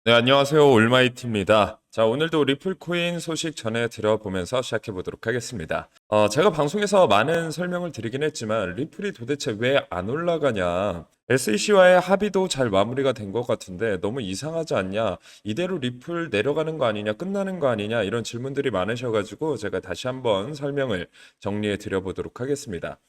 네, 안녕하세요. 올마이티입니다. 자, 오늘도 리플 코인 소식 전해드려 보면서 시작해 보도록 하겠습니다. 제가 방송에서 많은 설명을 드리긴 했지만 리플이 도대체 왜 안 올라가냐. SEC와의 합의도 잘 마무리가 된 것 같은데 너무 이상하지 않냐. 이대로 리플 내려가는 거 아니냐, 끝나는 거 아니냐 이런 질문들이 많으셔가지고 제가 다시 한번 설명을 정리해 드려 보도록 하겠습니다.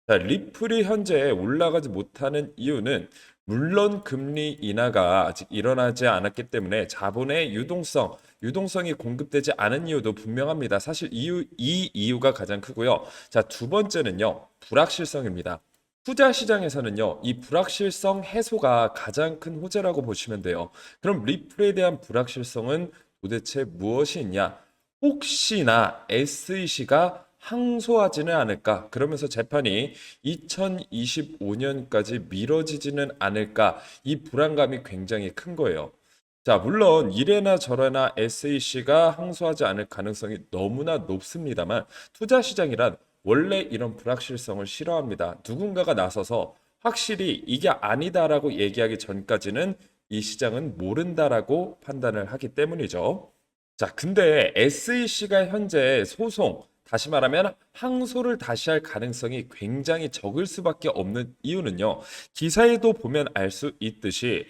자, 리플이 현재 올라가지 못하는 이유는 물론 금리 인하가 아직 일어나지 않았기 때문에 자본의 유동성이 공급되지 않은 이유도 분명합니다. 사실 이 이유가 가장 크고요. 자, 두 번째는요, 불확실성입니다. 투자 시장에서는요, 이 불확실성 해소가 가장 큰 호재라고 보시면 돼요. 그럼 리플에 대한 불확실성은 도대체 무엇이 있냐? 혹시나 SEC가 항소하지는 않을까? 그러면서 재판이 2025년까지 미뤄지지는 않을까? 이 불안감이 굉장히 큰 거예요. 자, 물론 이래나 저래나 SEC가 항소하지 않을 가능성이 너무나 높습니다만 투자 시장이란 원래 이런 불확실성을 싫어합니다. 누군가가 나서서 확실히 이게 아니다라고 얘기하기 전까지는 이 시장은 모른다라고 판단을 하기 때문이죠. 자, 근데 SEC가 현재 다시 말하면 항소를 다시 할 가능성이 굉장히 적을 수밖에 없는 이유는요. 기사에도 보면 알 수 있듯이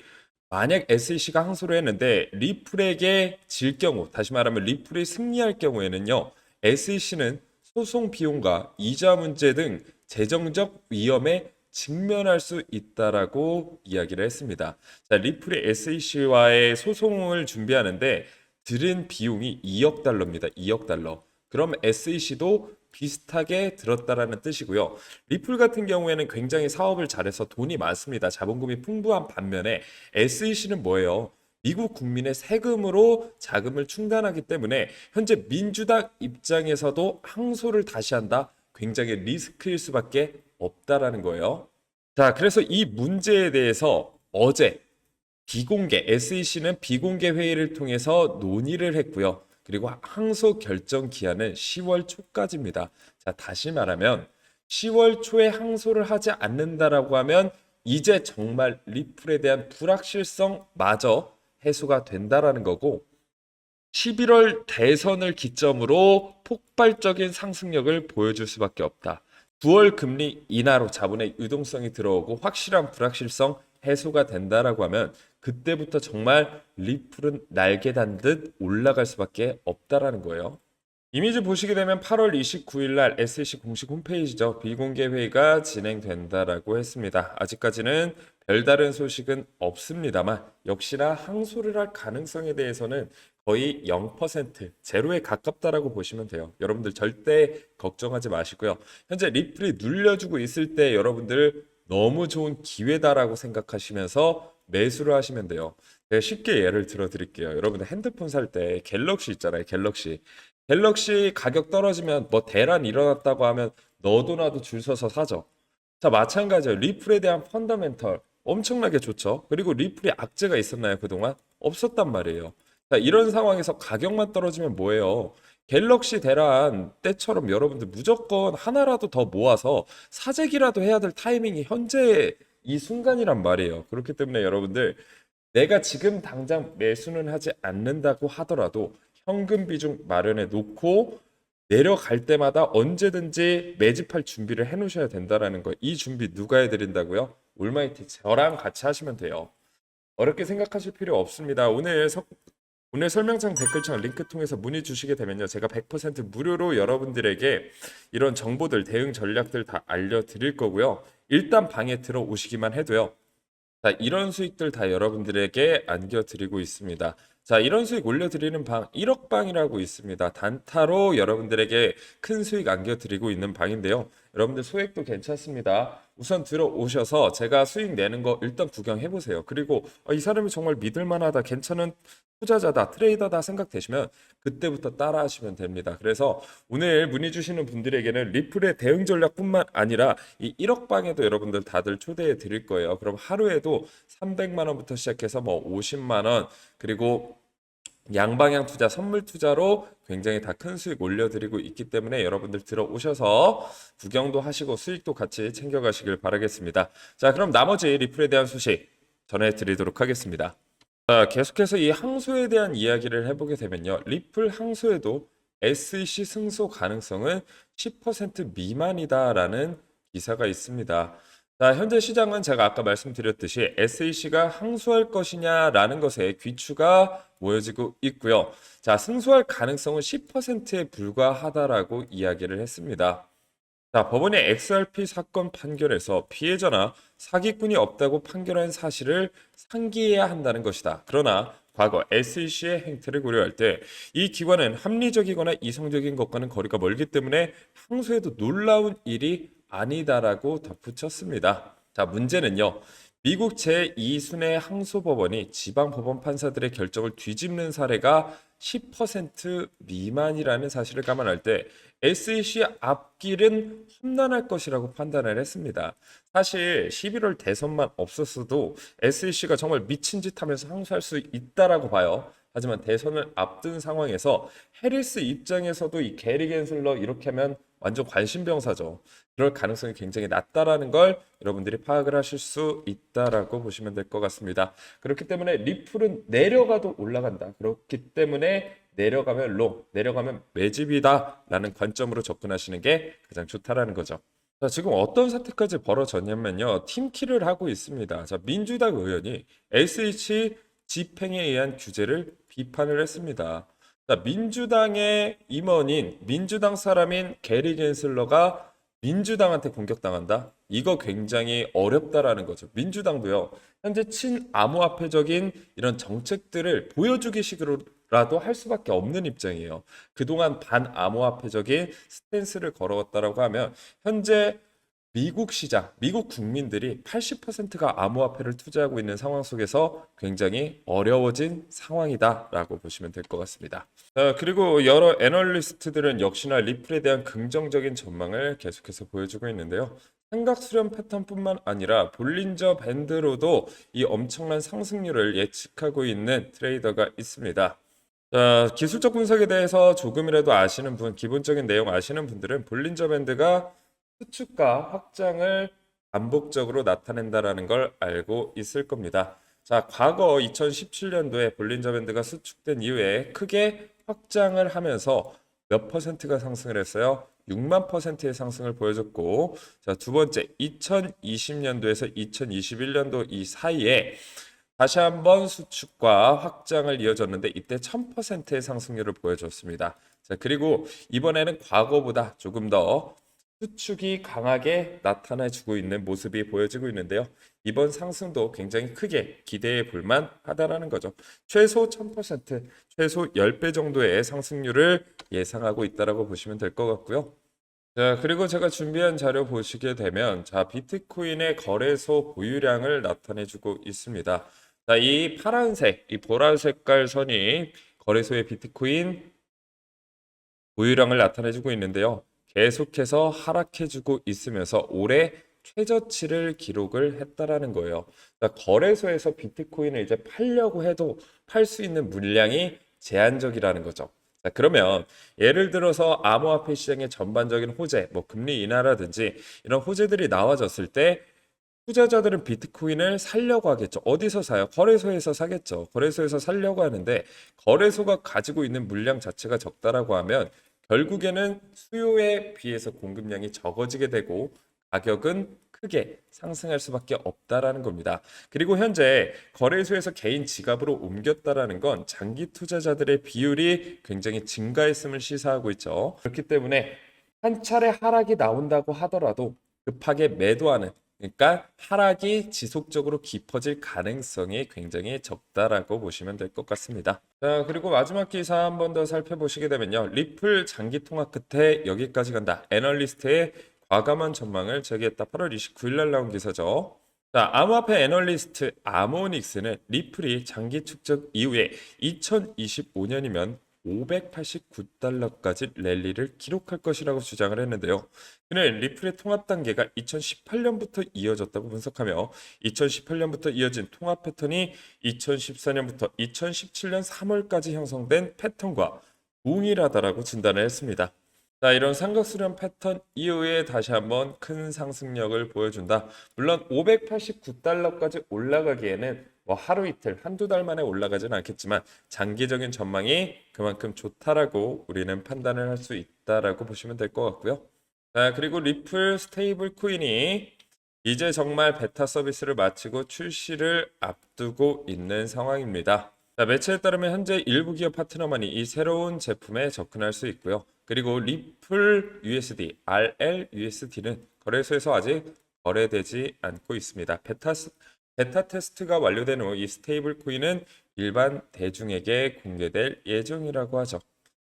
만약 SEC가 항소를 했는데 리플에게 질 경우, 다시 말하면 리플이 승리할 경우에는요. SEC는 소송 비용과 이자 문제 등 재정적 위험에 직면할 수 있다라고 이야기를 했습니다. 자, 리플이 SEC와의 소송을 준비하는데 들인 비용이 2억 달러입니다. 2억 달러. 그럼 SEC도 비슷하게 들었다라는 뜻이고요. 리플 같은 경우에는 굉장히 사업을 잘해서 돈이 많습니다. 자본금이 풍부한 반면에 SEC는 뭐예요? 미국 국민의 세금으로 자금을 충당하기 때문에 현재 민주당 입장에서도 항소를 다시 한다. 굉장히 리스크일 수밖에 없다라는 거예요. 자, 그래서 이 문제에 대해서 어제 SEC는 비공개 회의를 통해서 논의를 했고요. 그리고 항소 결정 기한은 10월 초까지입니다. 자, 다시 말하면 10월 초에 항소를 하지 않는다라고 하면 이제 정말 리플에 대한 불확실성마저 해소가 된다라는 거고 11월 대선을 기점으로 폭발적인 상승력을 보여줄 수밖에 없다. 9월 금리 인하로 자본의 유동성이 들어오고 확실한 불확실성 해소가 된다라고 하면 그때부터 정말 리플은 날개 단 듯 올라갈 수밖에 없다라는 거예요. 이미지 보시게 되면 8월 29일 날 SEC 공식 홈페이지죠. 비공개 회의가 진행된다라고 했습니다. 아직까지는 별다른 소식은 없습니다만 역시나 항소를 할 가능성에 대해서는 거의 0%, 제로에 가깝다라고 보시면 돼요. 여러분들 절대 걱정하지 마시고요. 현재 리플이 눌려주고 있을 때 여러분들 너무 좋은 기회다라고 생각하시면서 매수를 하시면 돼요. 제가 쉽게 예를 들어 드릴게요. 여러분들 핸드폰 살 때 갤럭시 있잖아요. 갤럭시 가격 떨어지면 뭐 대란 일어났다고 하면 너도 나도 줄 서서 사죠. 자, 마찬가지예요. 리플에 대한 펀더멘털 엄청나게 좋죠. 그리고 리플이 악재가 있었나요, 그동안? 없었단 말이에요. 자, 이런 상황에서 가격만 떨어지면 뭐예요? 갤럭시 대란 때처럼 여러분들 무조건 하나라도 더 모아서 사재기라도 해야 될 타이밍이 현재 이 순간이란 말이에요. 그렇기 때문에 여러분들 내가 지금 당장 매수는 하지 않는다고 하더라도 현금 비중 마련해 놓고 내려갈 때마다 언제든지 매집할 준비를 해 놓으셔야 된다라는 거. 이 준비 누가 해드린다고요? 올마이티 저랑 같이 하시면 돼요. 어렵게 생각하실 필요 없습니다. 오늘 설명창 댓글창 링크 통해서 문의 주시게 되면요. 제가 100% 무료로 여러분들에게 이런 정보들, 대응 전략들 다 알려드릴 거고요. 일단 방에 들어오시기만 해도요. 자, 이런 수익들 다 여러분들에게 안겨드리고 있습니다. 자, 이런 수익 올려드리는 방 1억 방이라고 있습니다. 단타로 여러분들에게 큰 수익 안겨드리고 있는 방인데요. 여러분들 소액도 괜찮습니다. 우선 들어오셔서 제가 수익 내는 거 일단 구경해 보세요. 그리고 이 사람이 정말 믿을 만하다, 괜찮은 투자자다, 트레이더다 생각되시면 그때부터 따라 하시면 됩니다. 그래서 오늘 문의 주시는 분들에게는 리플의 대응 전략뿐만 아니라 이 1억 방에도 여러분들 다들 초대해 드릴 거예요. 그럼 하루에도 300만 원부터 시작해서 뭐 50만 원 그리고 양방향 투자, 선물 투자로 굉장히 다 큰 수익 올려드리고 있기 때문에 여러분들 들어오셔서 구경도 하시고 수익도 같이 챙겨가시길 바라겠습니다. 자, 그럼 나머지 리플에 대한 소식 전해드리도록 하겠습니다. 자, 계속해서 이 항소에 대한 이야기를 해보게 되면요. 리플 항소에도 SEC 승소 가능성은 10% 미만이다라는 기사가 있습니다. 자, 현재 시장은 제가 아까 말씀드렸듯이 SEC가 항소할 것이냐라는 것에 귀추가 모여지고 있고요. 자, 승소할 가능성은 10%에 불과하다라고 이야기를 했습니다. 자, 법원의 XRP 사건 판결에서 피해자나 사기꾼이 없다고 판결한 사실을 상기해야 한다는 것이다. 그러나 과거 SEC의 행태를 고려할 때 이 기관은 합리적이거나 이성적인 것과는 거리가 멀기 때문에 항소에도 놀라운 일이 아니다라고 덧붙였습니다. 자, 문제는요. 미국 제2순회 항소법원이 지방법원 판사들의 결정을 뒤집는 사례가 10% 미만이라는 사실을 감안할 때 SEC 앞길은 험난할 것이라고 판단을 했습니다. 사실 11월 대선만 없었어도 SEC가 정말 미친 짓 하면서 항소할 수 있다라고 봐요. 하지만 대선을 앞둔 상황에서 해리스 입장에서도 이 게리 겐슬러 이렇게 하면 완전 관심병사죠. 그럴 가능성이 굉장히 낮다라는 걸 여러분들이 파악을 하실 수 있다라고 보시면 될 것 같습니다. 그렇기 때문에 리플은 내려가도 올라간다. 그렇기 때문에 내려가면 롱, 내려가면 매집이다라는 관점으로 접근하시는 게 가장 좋다라는 거죠. 자, 지금 어떤 사태까지 벌어졌냐면요. 팀킬을 하고 있습니다. 자, 민주당 의원이 SH 집행에 의한 규제를 비판을 했습니다. 자, 민주당의 임원인 민주당 사람인 게리 겐슬러가 민주당한테 공격당한다? 이거 굉장히 어렵다라는 거죠. 민주당도요. 현재 친암호화폐적인 이런 정책들을 보여주기 식으로라도 할 수밖에 없는 입장이에요. 그동안 반암호화폐적인 스탠스를 걸어왔다라고 하면 현재 미국 시장, 미국 국민들이 80%가 암호화폐를 투자하고 있는 상황 속에서 굉장히 어려워진 상황이다라고 보시면 될 것 같습니다. 그리고 여러 애널리스트들은 역시나 리플에 대한 긍정적인 전망을 계속해서 보여주고 있는데요. 삼각 수렴 패턴뿐만 아니라 볼린저 밴드로도 이 엄청난 상승률을 예측하고 있는 트레이더가 있습니다. 자, 기술적 분석에 대해서 조금이라도 아시는 분, 기본적인 내용 아시는 분들은 볼린저 밴드가 수축과 확장을 반복적으로 나타낸다라는 걸 알고 있을 겁니다. 자, 과거 2017년도에 볼린저 밴드가 수축된 이후에 크게 확장을 하면서 몇 퍼센트가 상승을 했어요? 6만 퍼센트의 상승을 보여줬고, 자, 두 번째 2020년도에서 2021년도 이 사이에 다시 한번 수축과 확장을 이어졌는데 이때 1000%의 상승률을 보여줬습니다. 자, 그리고 이번에는 과거보다 조금 더 수축이 강하게 나타나주고 있는 모습이 보여지고 있는데요. 이번 상승도 굉장히 크게 기대해 볼 만하다라는 거죠. 최소 1000%, 최소 10배 정도의 상승률을 예상하고 있다라고 보시면 될 것 같고요. 자, 그리고 제가 준비한 자료 보시게 되면 자, 비트코인의 거래소 보유량을 나타내 주고 있습니다. 자, 이 파란색, 이 보라 색깔 선이 거래소의 비트코인 보유량을 나타내 주고 있는데요. 계속해서 하락해 주고 있으면서 올해 최저치를 기록을 했다라는 거예요. 자, 거래소에서 비트코인을 이제 팔려고 해도 팔 수 있는 물량이 제한적이라는 거죠. 자, 그러면 예를 들어서 암호화폐 시장의 전반적인 호재, 뭐 금리 인하라든지 이런 호재들이 나와졌을 때 투자자들은 비트코인을 살려고 하겠죠. 어디서 사요? 거래소에서 사겠죠. 거래소에서 살려고 하는데 거래소가 가지고 있는 물량 자체가 적다라고 하면 결국에는 수요에 비해서 공급량이 적어지게 되고 가격은 크게 상승할 수밖에 없다라는 겁니다. 그리고 현재 거래소에서 개인 지갑으로 옮겼다라는 건 장기 투자자들의 비율이 굉장히 증가했음을 시사하고 있죠. 그렇기 때문에 한 차례 하락이 나온다고 하더라도 급하게 매도하는, 그러니까 하락이 지속적으로 깊어질 가능성이 굉장히 적다라고 보시면 될 것 같습니다. 자, 그리고 마지막 기사 한 번 더 살펴보시게 되면요. 리플 장기 통화 끝에 여기까지 간다. 애널리스트의 과감한 전망을 제기했다. 8월 29일 날 나온 기사죠. 자, 암호화폐 애널리스트 아모닉스는 리플이 장기 축적 이후에 2025년이면 589달러까지 랠리를 기록할 것이라고 주장을 했는데요. 그는 리플의 통합 단계가 2018년부터 이어졌다고 분석하며 2018년부터 이어진 통합 패턴이 2014년부터 2017년 3월까지 형성된 패턴과 동일하다라고 진단을 했습니다. 자, 이런 삼각수렴 패턴 이후에 다시 한번 큰 상승력을 보여준다. 물론 589달러까지 올라가기에는 뭐 하루 이틀, 한두 달 만에 올라가지는 않겠지만 장기적인 전망이 그만큼 좋다라고 우리는 판단을 할 수 있다라고 보시면 될 것 같고요. 자, 그리고 리플 스테이블 코인이 이제 정말 베타 서비스를 마치고 출시를 앞두고 있는 상황입니다. 자, 매체에 따르면 현재 일부 기업 파트너만이 이 새로운 제품에 접근할 수 있고요. 그리고 리플 USD, RL USD는 거래소에서 아직 거래되지 않고 있습니다. 베타 테스트가 완료된 후 이 스테이블 코인은 일반 대중에게 공개될 예정이라고 하죠.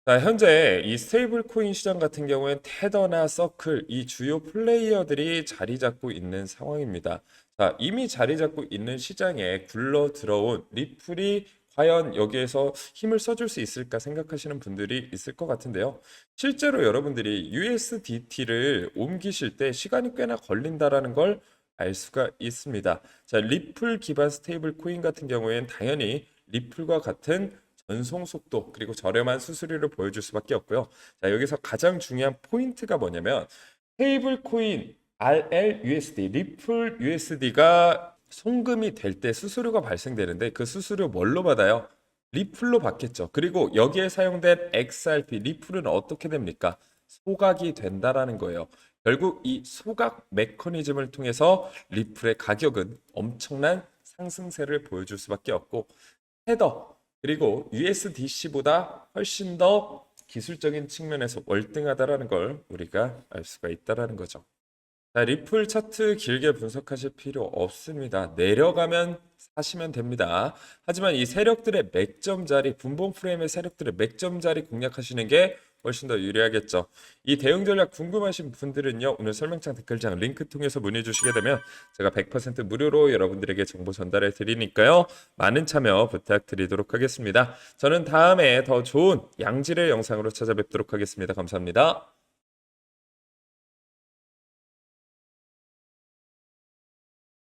자, 현재 이 스테이블 코인 시장 같은 경우엔 테더나 서클 이 주요 플레이어들이 자리 잡고 있는 상황입니다. 자, 이미 자리 잡고 있는 시장에 굴러 들어온 리플이 과연 여기에서 힘을 써줄 수 있을까 생각하시는 분들이 있을 것 같은데요. 실제로 여러분들이 USDT를 옮기실 때 시간이 꽤나 걸린다라는 걸 알 수가 있습니다. 자, 리플 기반 스테이블 코인 같은 경우에는 당연히 리플과 같은 전송 속도 그리고 저렴한 수수료를 보여줄 수밖에 없고요. 자, 여기서 가장 중요한 포인트가 뭐냐면 스테이블 코인 RLUSD, 리플 USD가 송금이 될 때 수수료가 발생되는데 그 수수료 뭘로 받아요? 리플로 받겠죠. 그리고 여기에 사용된 XRP, 리플은 어떻게 됩니까? 소각이 된다라는 거예요. 결국 이 소각 메커니즘을 통해서 리플의 가격은 엄청난 상승세를 보여줄 수밖에 없고 테더 그리고 USDC보다 훨씬 더 기술적인 측면에서 월등하다라는 걸 우리가 알 수가 있다라는 거죠. 자, 리플 차트 길게 분석하실 필요 없습니다. 내려가면 사시면 됩니다. 하지만 이 세력들의 맥점 자리, 분봉 프레임의 세력들의 맥점 자리 공략하시는 게 훨씬 더 유리하겠죠. 이 대응 전략 궁금하신 분들은요, 오늘 설명창 댓글창 링크 통해서 문의 주시게 되면 제가 100% 무료로 여러분들에게 정보 전달해 드리니까요. 많은 참여 부탁드리도록 하겠습니다. 저는 다음에 더 좋은 양질의 영상으로 찾아뵙도록 하겠습니다. 감사합니다.